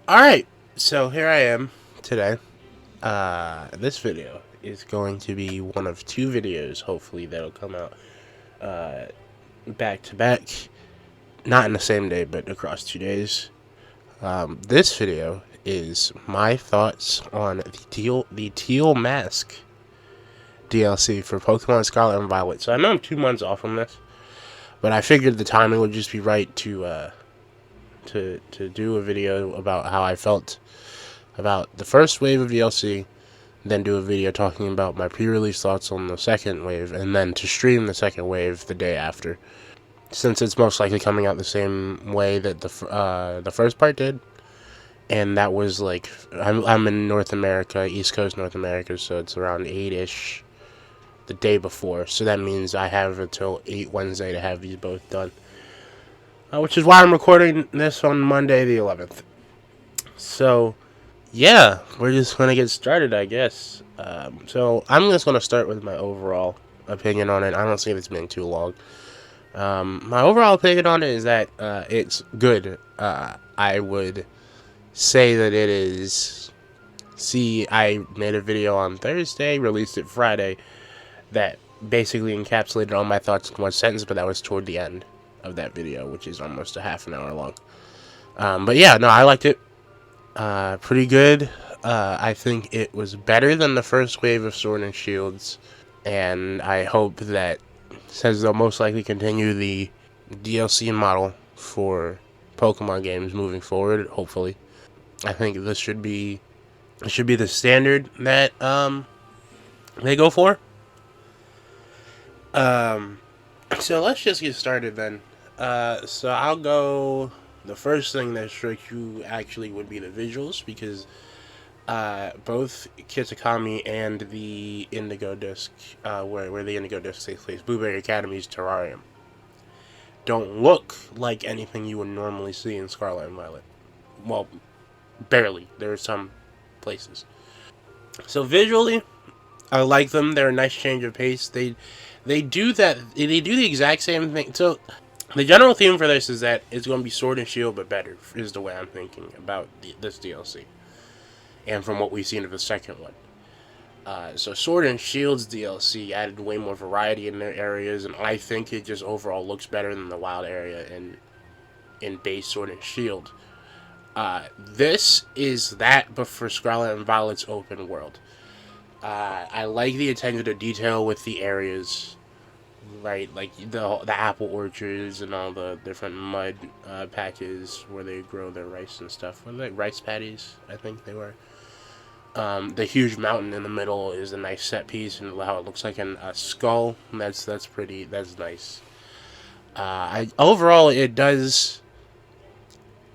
Alright, so here I am today. This video is going to be one of two videos, hopefully, that'll come out back to back. Not in the same day, but across 2 days. This video is my thoughts on the Teal Mask DLC for Pokemon Scarlet and Violet. So I know I'm 2 months off from this, but I figured the timing would just be right to do a video about how I felt about the first wave of DLC, then do a video talking about my pre-release thoughts on the second wave, and then to stream the second wave the day after, since it's most likely coming out the same way that the first part did. And that was like, I'm in North America, East Coast North America, so it's around 8-ish the day before. So that means I have until 8 Wednesday to have these both done. Which is why I'm recording this on Monday the 11th. So, yeah, we're just going to get started, I guess. So I'm just going to start with my overall opinion on it. I don't see this being too long. My overall opinion on it is that it's good. I would say that it is. See, I made a video on Thursday, released it Friday, that basically encapsulated all my thoughts in one sentence, but that was toward the end of that video, which is almost a half an hour long. But yeah, no, I liked it. Pretty good. I think it was better than the first wave of Sword and Shields, and I hope that, since they'll most likely continue the DLC model for Pokemon games moving forward, hopefully, I think this should be the standard that they go for. So let's just get started then. So I'll go. The first thing that strikes you actually would be the visuals, because both Kitakami and the Indigo Disk, where the Indigo Disk takes place, Blueberry Academy's terrarium, don't look like anything you would normally see in Scarlet and Violet. Well, barely. There are some places. So visually, I like them. They're a nice change of pace. They do that. They do the exact same thing. So the general theme for this is that it's going to be Sword and Shield, but better, is the way I'm thinking about this DLC. And from what we've seen of the second one. So Sword and Shield's DLC added way more variety in their areas, and I think it just overall looks better than the wild area in base Sword and Shield. This is that, but for Scarlet and Violet's open world. I like the attention to detail with the areas, right? Like the apple orchards and all the different mud patches where they grow their rice and stuff. Were they rice paddies? I think they were. The huge mountain in the middle is a nice set piece, and how it looks like a skull. That's pretty. That's nice. Overall, it gives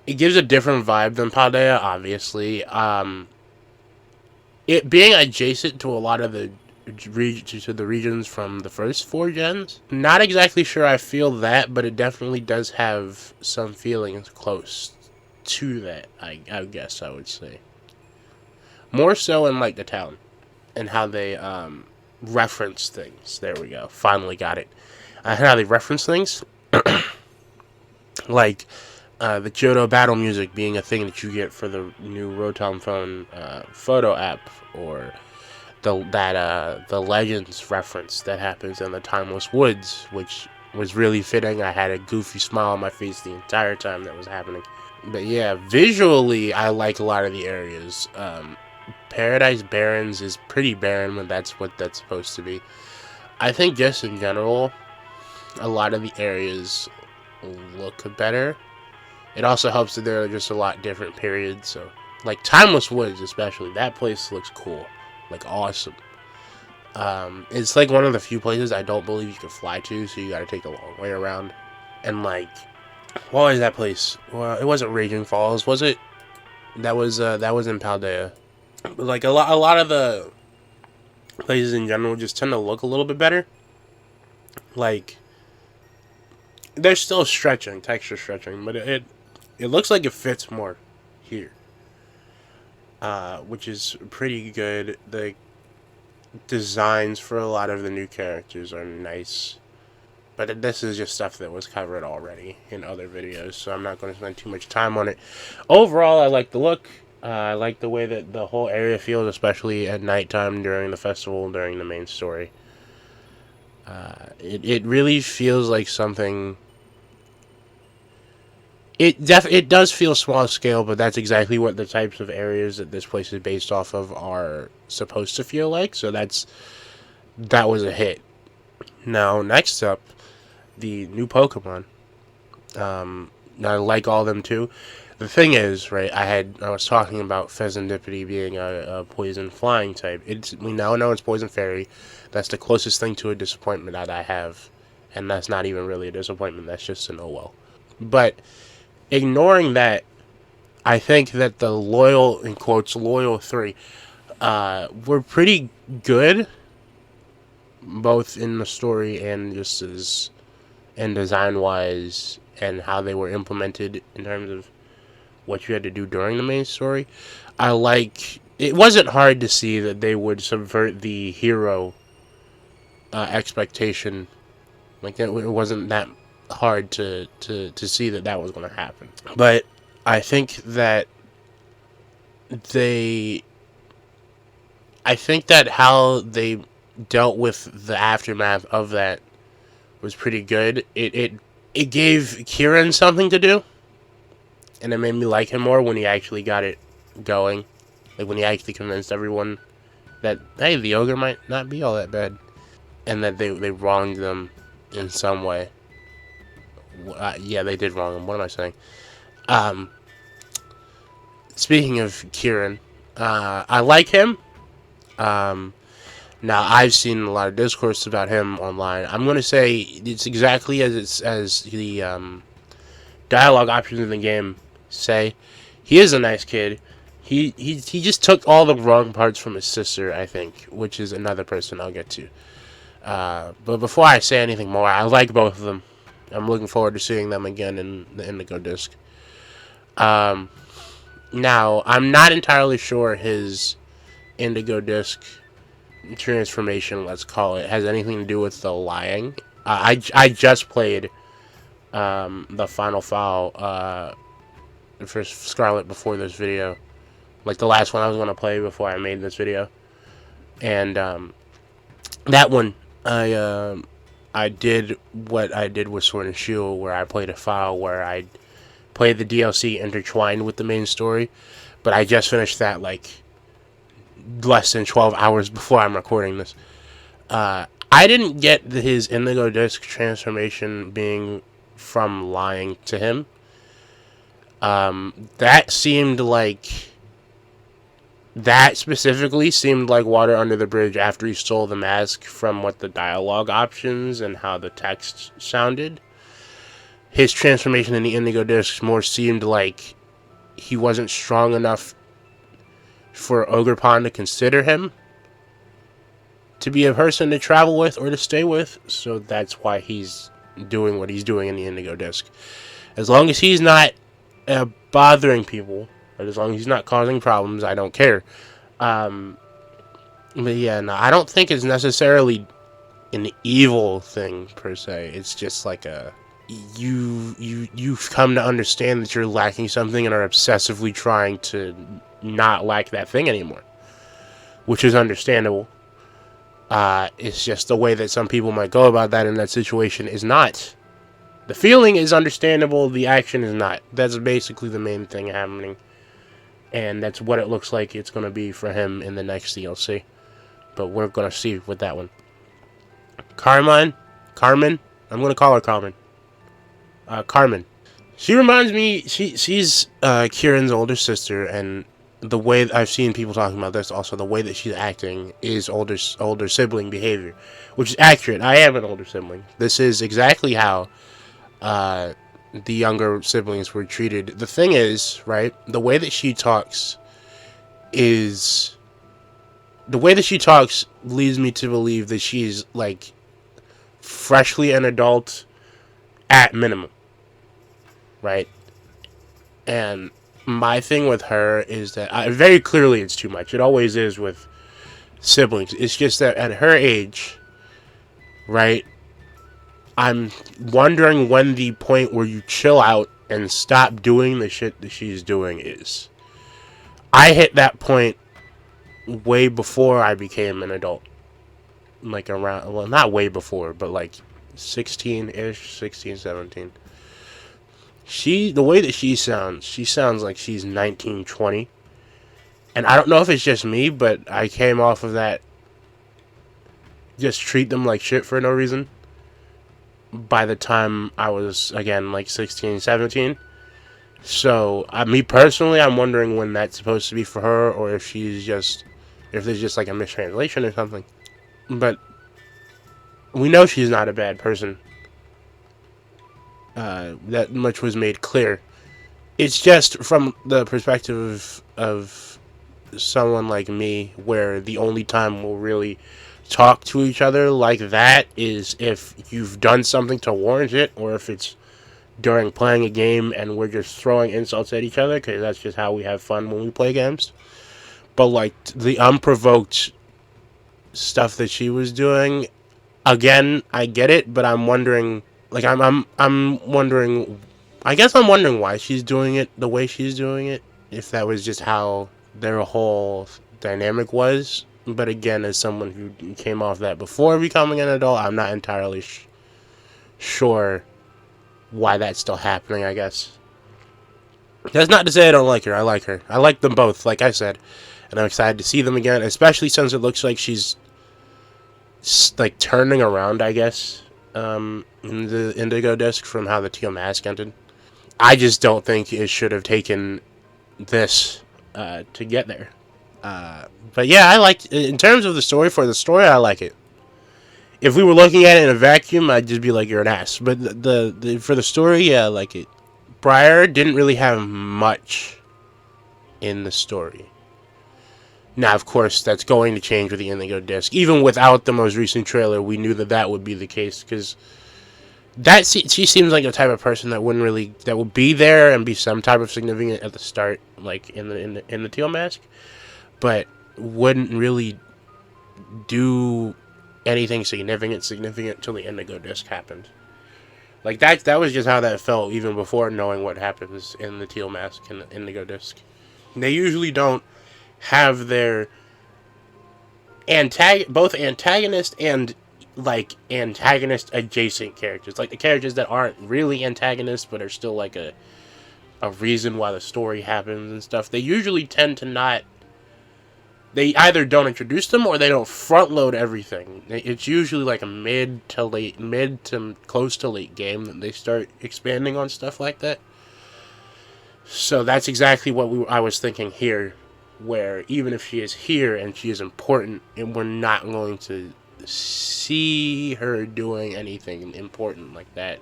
a different vibe than Paldea, obviously. It being adjacent to a lot of the regions from the first 4 gens. Not exactly sure I feel that, but it definitely does have some feelings close to that, I guess I would say. More so in like the town and how they reference things. There we go. Finally got it. How they reference things. Like the Johto battle music being a thing that you get for the new Rotom phone photo app, or the Legends reference that happens in the Timeless Woods, which was really fitting. I had a goofy smile on my face the entire time that was happening. But yeah, visually, I like a lot of the areas. Paradise Barrens is pretty barren, but that's what that's supposed to be. I think just in general, a lot of the areas look better. It also helps that there are just a lot different periods. So, like Timeless Woods, especially, that place looks cool, like awesome. It's like one of the few places I don't believe you can fly to, so you got to take the long way around. And like, what was that place? Well, it wasn't Raging Falls, was it? That was in Paldea. But like a lot of the places in general just tend to look a little bit better. Like, they're still stretching, texture stretching, but it looks like it fits more here, which is pretty good. The designs for a lot of the new characters are nice. But this is just stuff that was covered already in other videos, so I'm not going to spend too much time on it. Overall, I like the look. I like the way that the whole area feels, especially at nighttime during the festival, during the main story. It really feels like something. It does feel small scale, but that's exactly what the types of areas that this place is based off of are supposed to feel like. So that was a hit. Now, next up, the new Pokemon. I like all of them too. The thing is, right? I was talking about Pheasantipity being a poison flying type. We now know it's poison fairy. That's the closest thing to a disappointment that I have, and that's not even really a disappointment. That's just an oh well. But ignoring that, I think that the loyal, in quotes, loyal three, were pretty good, both in the story and just as and design wise, and how they were implemented in terms of what you had to do during the main story. It wasn't hard to see that they would subvert the hero expectation. Like it wasn't that hard to see that was going to happen. But I think that they, I think that how they dealt with the aftermath of that was pretty good. It gave Kieran something to do, and it made me like him more when he actually got it going. Like when he actually convinced everyone that, hey, the ogre might not be all that bad, and that they wronged them in some way. Yeah, they did wrong him. What am I saying? Speaking of Kieran, I like him. Now I've seen a lot of discourse about him online. I'm gonna say it's exactly as the dialogue options in the game say. He is a nice kid. He just took all the wrong parts from his sister, I think, which is another person I'll get to. But before I say anything more, I like both of them. I'm looking forward to seeing them again in the Indigo Disk. Now, I'm not entirely sure his Indigo Disk transformation, let's call it, has anything to do with the lying. I just played the final file for Scarlet before this video. Like the last one I was going to play before I made this video. And that one, I did what I did with Sword and Shield, where I played a file where I played the DLC intertwined with the main story. But I just finished that like less than 12 hours before I'm recording this. I didn't get his Indigo Disk transformation being from lying to him. That specifically seemed like water under the bridge after he stole the mask from what the dialogue options and how the text sounded. His transformation in the Indigo Disc more seemed like he wasn't strong enough for Ogerpon to consider him to be a person to travel with or to stay with, so that's why he's doing what he's doing in the Indigo Disc. As long as he's not bothering people, but as long as he's not causing problems, I don't care. But yeah, no, I don't think it's necessarily an evil thing per se. It's just like you've come to understand that you're lacking something and are obsessively trying to not lack that thing anymore, which is understandable. It's just the way that some people might go about that in that situation is not. The feeling is understandable, the action is not. That's basically the main thing happening. And that's what it looks like it's going to be for him in the next DLC. But we're going to see with that one. Carmen, I'm going to call her Carmen. Carmen. She reminds me, she's Kieran's older sister, and the way I've seen people talking about this, also the way that she's acting is older sibling behavior, which is accurate. I am an older sibling. This is exactly how the younger siblings were treated. The thing is, right, the way that she talks leads me to believe that she's like freshly an adult at minimum, right? And my thing with her is that very clearly it's too much. It always is with siblings. It's just that at her age, right, I'm wondering when the point where you chill out and stop doing the shit that she's doing is. I hit that point way before I became an adult. Like around, well, not way before, but like 16-ish, 16, 17. The way that she sounds like she's 19, 20. And I don't know if it's just me, but I came off of that just treat them like shit for no reason by the time I was, again, like 16, 17. So, me personally, I'm wondering when that's supposed to be for her, or if there's just like a mistranslation or something. But we know she's not a bad person. That much was made clear. It's just from the perspective of someone like me, where the only time we'll really talk to each other like that is if you've done something to warrant it, or if it's during playing a game and we're just throwing insults at each other, because that's just how we have fun when we play games. But like the unprovoked stuff that she was doing, again, I get it, but I'm wondering, like I'm wondering, I guess I'm wondering why she's doing it the way she's doing it, if that was just how their whole dynamic was. But again, as someone who came off that before becoming an adult, I'm not entirely sure why that's still happening, I guess. That's not to say I don't like her. I like her. I like them both, like I said. And I'm excited to see them again, especially since it looks like she's like turning around, I guess, in the Indigo Disk from how the Teal Mask ended. I just don't think it should have taken this to get there. But yeah, I like, in terms of the story, I like it. If we were looking at it in a vacuum, I'd just be like, you're an ass. But for the story, yeah, I like it. Briar didn't really have much in the story. Now, of course, that's going to change with the Indigo Disk. Even without the most recent trailer, we knew that would be the case, because she seems like the type of person that would be there and be some type of significant at the start, like in the Teal Mask, but wouldn't really do anything significant till the Indigo Disk happened. Like that was just how that felt, even before knowing what happens in the Teal Mask and the Indigo Disk. They usually don't have their both antagonist and like antagonist adjacent characters, like the characters that aren't really antagonists but are still like a reason why the story happens and stuff. They usually tend to not. They either don't introduce them or they don't front load everything. It's usually like a mid to close to late game that they start expanding on stuff like that. So that's exactly what I was thinking here, where even if she is here and she is important, and we're not going to see her doing anything important like that,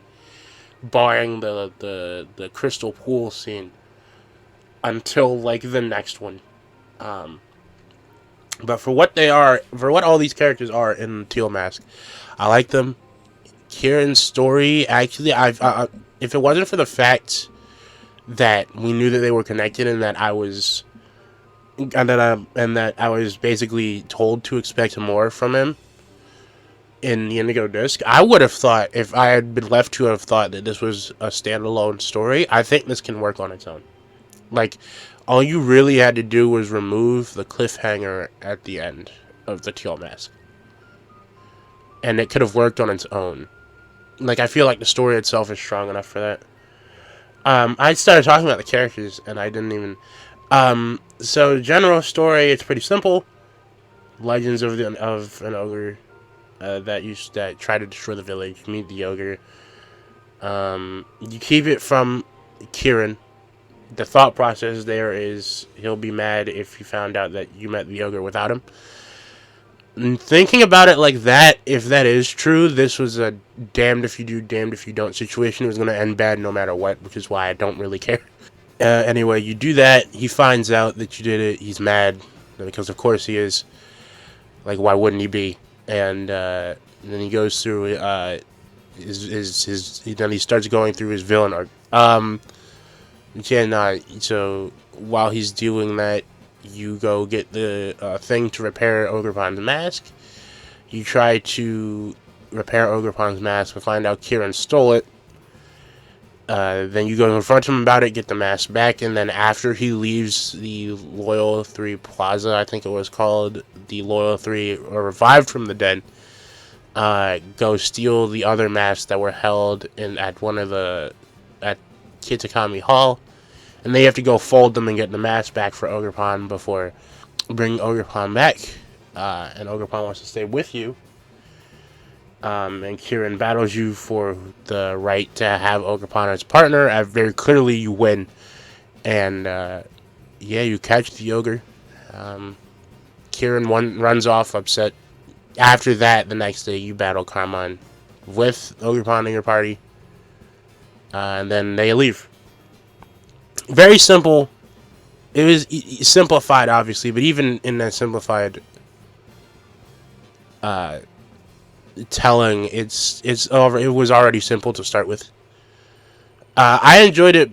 barring the crystal pool scene, until like the next one. But for what all these characters are in Teal Mask, I like them. Kieran's story, actually, if it wasn't for the fact that we knew that they were connected and that I was basically told to expect more from him in the Indigo Disk, I would have thought, if I had been left to have thought that this was a standalone story, I think this can work on its own. Like, all you really had to do was remove the cliffhanger at the end of the Teal Mask, and it could have worked on its own. Like, I feel like the story itself is strong enough for that. I started talking about the characters, and I didn't even... So, general story, it's pretty simple. Legends of an ogre that try to destroy the village. You meet the ogre. You keep it from Kieran. The thought process there is he'll be mad if he found out that you met the ogre without him. And thinking about it like that, if that is true, this was a damned if you do, damned if you don't situation. It was going to end bad no matter what, which is why I don't really care. Anyway, you do that. He finds out that you did it. He's mad, because of course he is. Like, why wouldn't he be? And then he goes through then he starts going through his villain arc. So while he's doing that, you go get the thing to repair Ogrepon's mask. You try to repair Ogerpon's mask and find out Kieran stole it. Then you go confront him about it, get the mask back, and then after he leaves the Loyal 3 Plaza, I think it was called, the Loyal 3 are revived from the dead, go steal the other masks that were held at Kitakami Hall, and they have to go fold them and get the mask back for Ogerpon before bringing Ogerpon back, and Ogerpon wants to stay with you. And Kieran battles you for the right to have Ogerpon as partner. Very clearly, you win. And, yeah, you catch the Ogre. Kieran runs off upset. After that, the next day, you battle Carmine with Ogerpon in your party. And then they leave. Very simple. It was simplified, obviously, but even in that simplified telling, it was already simple to start with. I enjoyed it.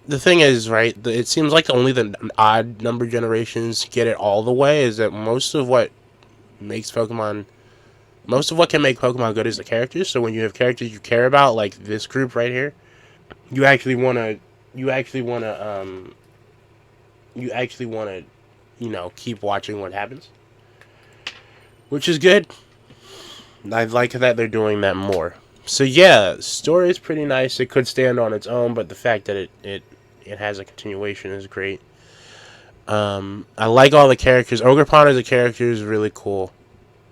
The thing is, right, it seems like only the odd number generations get it all the way. Is that most of what can make Pokemon good is the characters. So when you have characters you care about, like this group right here, you actually wanna keep watching what happens, which is good. I like that they're doing that more. So yeah, story is pretty nice. It could stand on its own, but the fact that it has a continuation is great. I like all the characters. Ogerpon as a character is really cool.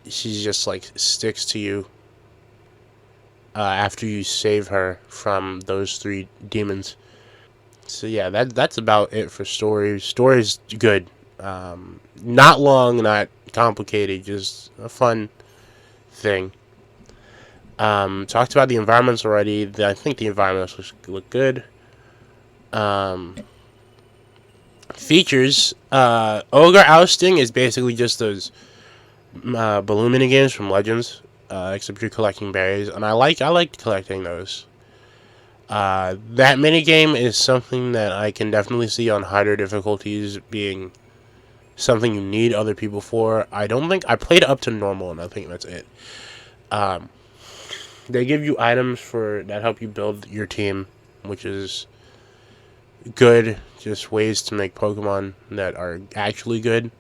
She's just like sticks to you after you save her from those 3 demons. So yeah, that's about it for story. Story's good. Not long, not complicated, just a fun thing. Talked about the environments already. I think the environments look good. Features. Ogre Ousting is basically just those balloon mini games from Legends, except you're collecting berries, and I liked collecting those. That mini game is something that I can definitely see on harder difficulties being something you need other people for. I played up to normal, and I think that's it. They give you items that help you build your team, which is good. Just ways to make Pokemon that are actually good.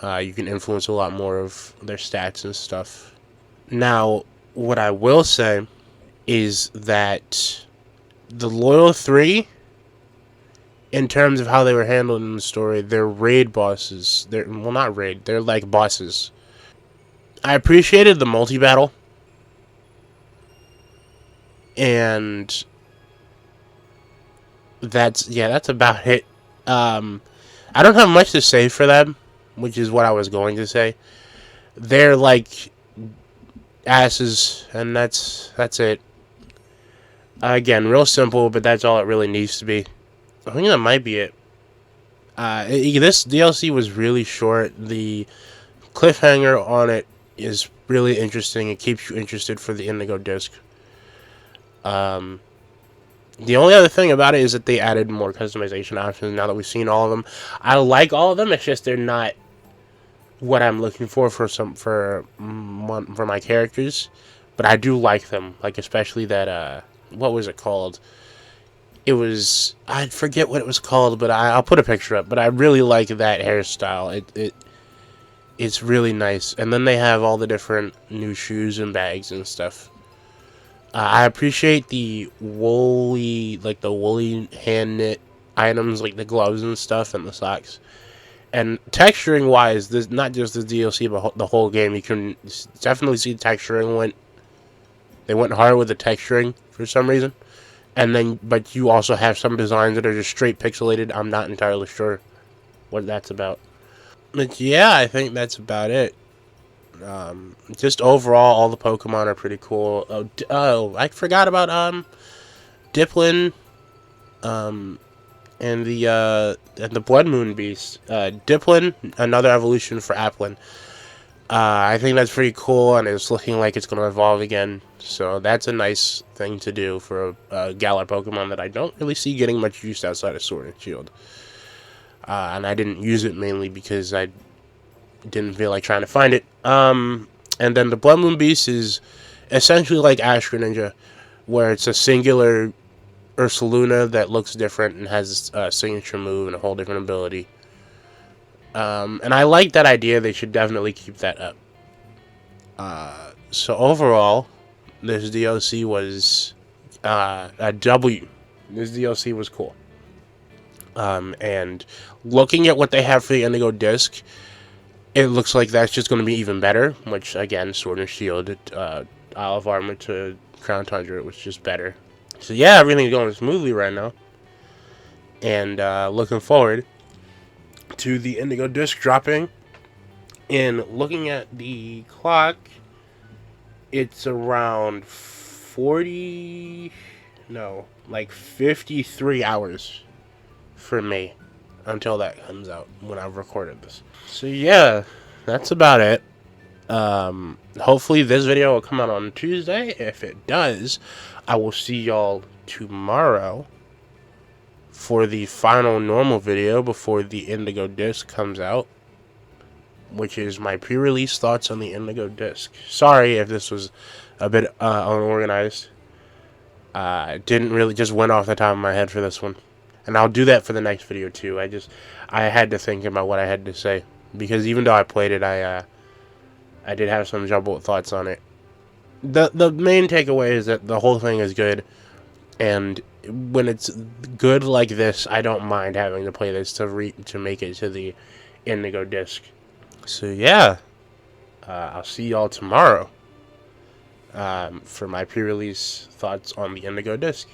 You can influence a lot more of their stats and stuff. Now, what I will say is that the Loyal 3, in terms of how they were handled in the story, they're raid bosses. They're not raid. They're like bosses. I appreciated the multi-battle. And that's about it. I don't have much to say for them, which is what I was going to say. They're like asses, and that's it. Again, real simple, but that's all it really needs to be. I think that might be it. This DLC was really short. The cliffhanger on it is really interesting. It keeps you interested for the Indigo Disk. The only other thing about it is that they added more customization options now that we've seen all of them. I like all of them. It's just they're not what I'm looking for my characters, but I do like them. Like especially that what was it called? I forget what it was called, but I'll put a picture up. But I really like that hairstyle. It's really nice. And then they have all the different new shoes and bags and stuff. I appreciate the woolly hand knit items, like the gloves and stuff and the socks. And texturing wise, this not just the DLC, but the whole game. You can definitely see texturing they went hard with the texturing for some reason. But you also have some designs that are just straight pixelated. I'm not entirely sure what that's about. But yeah, I think that's about it. Just overall, all the Pokemon are pretty cool. I forgot about Diplin, and the Blood Moon Beast. Diplin, another evolution for Applin. I think that's pretty cool, and it's looking like it's going to evolve again. So that's a nice thing to do for a Galar Pokemon that I don't really see getting much use outside of Sword and Shield. And I didn't use it mainly because I didn't feel like trying to find it. And then the Blood Moon Beast is essentially like Ash Greninja, where it's a singular Ursaluna that looks different and has a signature move and a whole different ability. And I like that idea. They should definitely keep that up. So overall, this DLC was a W. This DLC was cool. And looking at what they have for the Indigo Disk, it looks like that's just going to be even better. Which, again, Sword and Shield, Olive Armor to Crown Tundra, it was just better. So yeah, everything's going smoothly right now. And looking forward to the Indigo Disk dropping. And looking at the clock, it's around 53 hours for me until that comes out when I've recorded this. So yeah, that's about it. Hopefully this video will come out on Tuesday. If it does, I will see y'all tomorrow for the final normal video before the Indigo Disk comes out, which is my pre-release thoughts on the Indigo Disk. Sorry if this was a bit unorganized. Didn't really, just went off the top of my head for this one. And I'll do that for the next video too. I had to think about what I had to say. Because even though I played it, I did have some jumbled thoughts on it. The main takeaway is that the whole thing is good. And when it's good like this, I don't mind having to play this to make it to the Indigo Disk. So yeah, I'll see y'all tomorrow for my pre-release thoughts on the Indigo Disk.